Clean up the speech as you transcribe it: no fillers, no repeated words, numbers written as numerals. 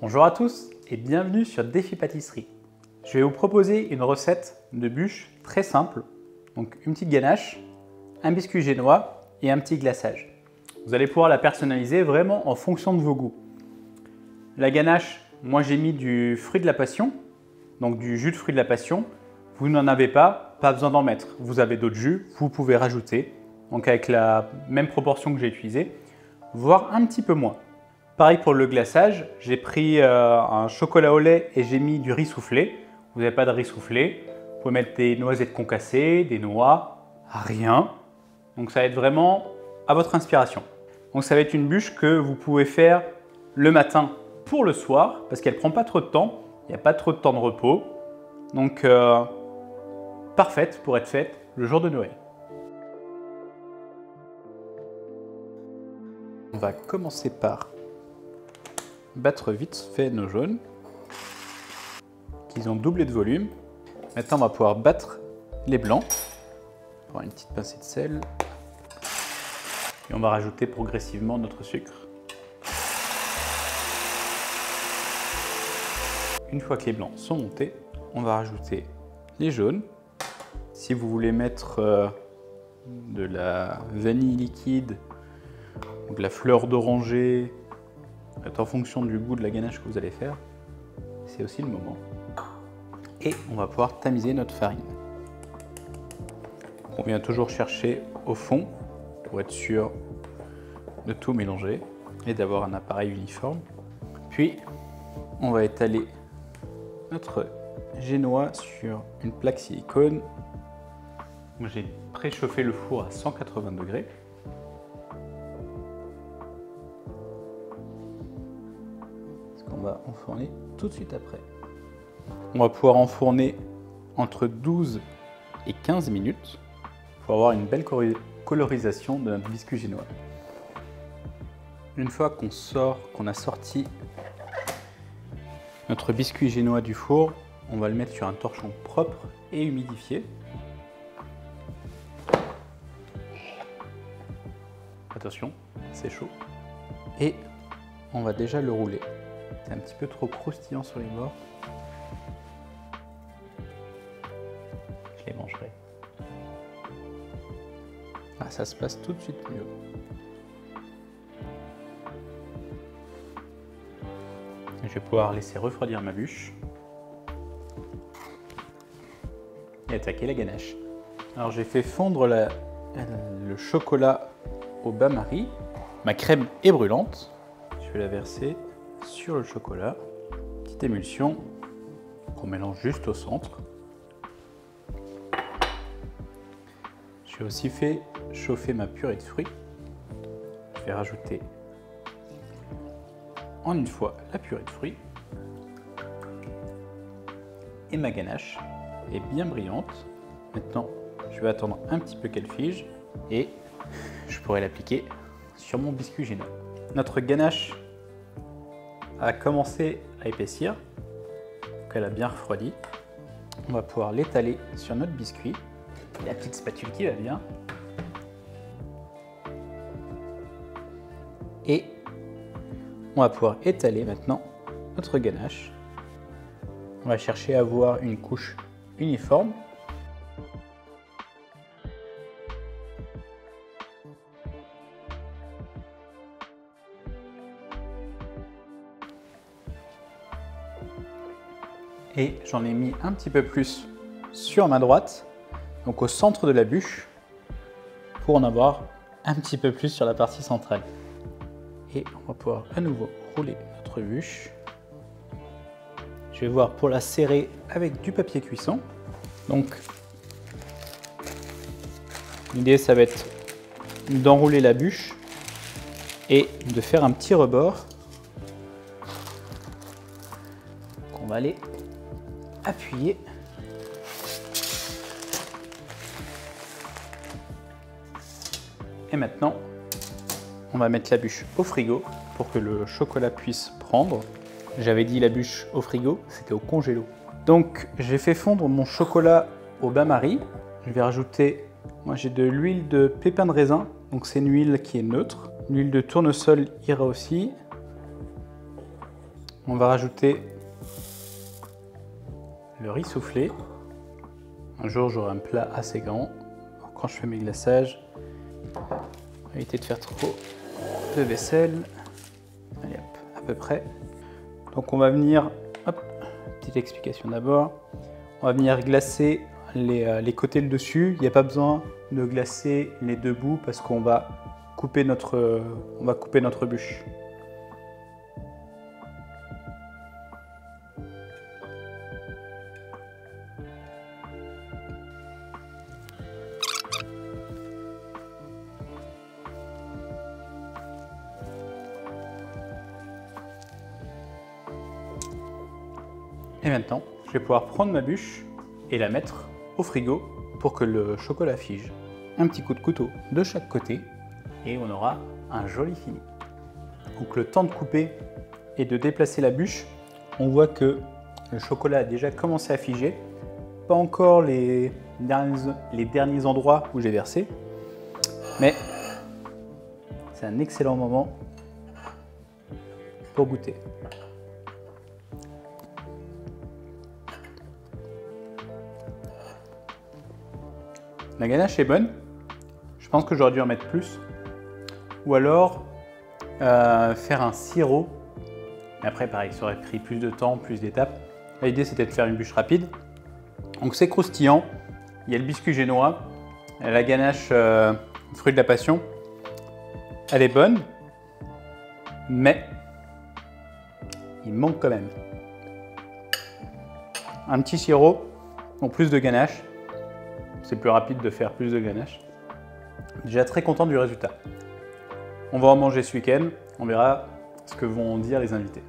Bonjour à tous et bienvenue sur Défi Pâtisserie. Je vais vous proposer une recette de bûche très simple. Donc une petite ganache, un biscuit génois et un petit glaçage. Vous allez pouvoir la personnaliser vraiment en fonction de vos goûts. La ganache, moi j'ai mis du fruit de la passion, donc du jus de fruit de la passion. Vous n'en avez pas besoin d'en mettre. Vous avez d'autres jus, vous pouvez rajouter, donc avec la même proportion que j'ai utilisée, voire un petit peu moins. Pareil pour le glaçage, j'ai pris un chocolat au lait et j'ai mis du riz soufflé. Vous n'avez pas de riz soufflé, vous pouvez mettre des noisettes concassées, des noix, rien. Donc ça va être vraiment à votre inspiration. Donc ça va être une bûche que vous pouvez faire le matin pour le soir parce qu'elle ne prend pas trop de temps, il n'y a pas trop de temps de repos. Donc parfaite pour être faite le jour de Noël. On va commencer par battre vite fait nos jaunes, qu'ils ont doublé de volume. Maintenant, on va pouvoir battre les blancs. On va prendre une petite pincée de sel. Et on va rajouter progressivement notre sucre. Une fois que les blancs sont montés, on va rajouter les jaunes. Si vous voulez mettre de la vanille liquide, ou de la fleur d'oranger, en fonction du goût de la ganache que vous allez faire, c'est aussi le moment. Et on va pouvoir tamiser notre farine. On vient toujours chercher au fond pour être sûr de tout mélanger et d'avoir un appareil uniforme. Puis on va étaler notre génois sur une plaque silicone. J'ai préchauffé le four à 180 degrés. On va enfourner tout de suite après. On va pouvoir enfourner entre 12 et 15 minutes pour avoir une belle colorisation de notre biscuit génois. Une fois qu'on a sorti notre biscuit génois du four, on va le mettre sur un torchon propre et humidifié. Attention, c'est chaud. Et on va déjà le rouler. C'est un petit peu trop croustillant sur les bords. Je les mangerai. Ah, ça se passe tout de suite mieux. Je vais pouvoir laisser refroidir ma bûche et attaquer la ganache. Alors j'ai fait fondre le chocolat au bain-marie. Ma crème est brûlante. Je vais la verser sur le chocolat, petite émulsion qu'on mélange juste au centre. J'ai aussi fait chauffer ma purée de fruits. Je vais rajouter en une fois la purée de fruits et ma ganache est bien brillante. Maintenant, je vais attendre un petit peu qu'elle fige et je pourrai l'appliquer sur mon biscuit génois. Notre ganache a commencé à épaissir, donc elle a bien refroidi. On va pouvoir l'étaler sur notre biscuit. La petite spatule qui va bien. Et on va pouvoir étaler maintenant notre ganache. On va chercher à avoir une couche uniforme. Et j'en ai mis un petit peu plus sur ma droite, donc au centre de la bûche, pour en avoir un petit peu plus sur la partie centrale. Et on va pouvoir à nouveau rouler notre bûche. Je vais voir pour la serrer avec du papier cuisson. Donc l'idée ça va être d'enrouler la bûche et de faire un petit rebord qu'on va aller appuyer. Et maintenant, on va mettre la bûche au frigo pour que le chocolat puisse prendre. J'avais dit la bûche au frigo, c'était au congélo. Donc j'ai fait fondre mon chocolat au bain-marie. Je vais rajouter, moi j'ai de l'huile de pépins de raisin, donc c'est une huile qui est neutre. L'huile de tournesol ira aussi. On va rajouter le riz soufflé. Un jour, j'aurai un plat assez grand. Quand je fais mes glaçages, éviter de faire trop de vaisselle. Allez hop, à peu près. Donc on va venir, hop, petite explication d'abord. On va venir glacer les côtés le dessus. Il n'y a pas besoin de glacer les deux bouts parce qu'on va couper notre bûche. Et maintenant, je vais pouvoir prendre ma bûche et la mettre au frigo pour que le chocolat fige. Un petit coup de couteau de chaque côté et on aura un joli fini. Donc le temps de couper et de déplacer la bûche, on voit que le chocolat a déjà commencé à figer. Pas encore les derniers endroits où j'ai versé, mais c'est un excellent moment pour goûter. La ganache est bonne, je pense que j'aurais dû en mettre plus, ou alors faire un sirop, mais après pareil, ça aurait pris plus de temps, plus d'étapes. L'idée c'était de faire une bûche rapide, donc c'est croustillant, il y a le biscuit génois, la ganache fruit de la passion, elle est bonne, mais il manque quand même un petit sirop, donc plus de ganache. C'est plus rapide de faire plus de ganache. Déjà très content du résultat. On va en manger ce week-end, on verra ce que vont dire les invités.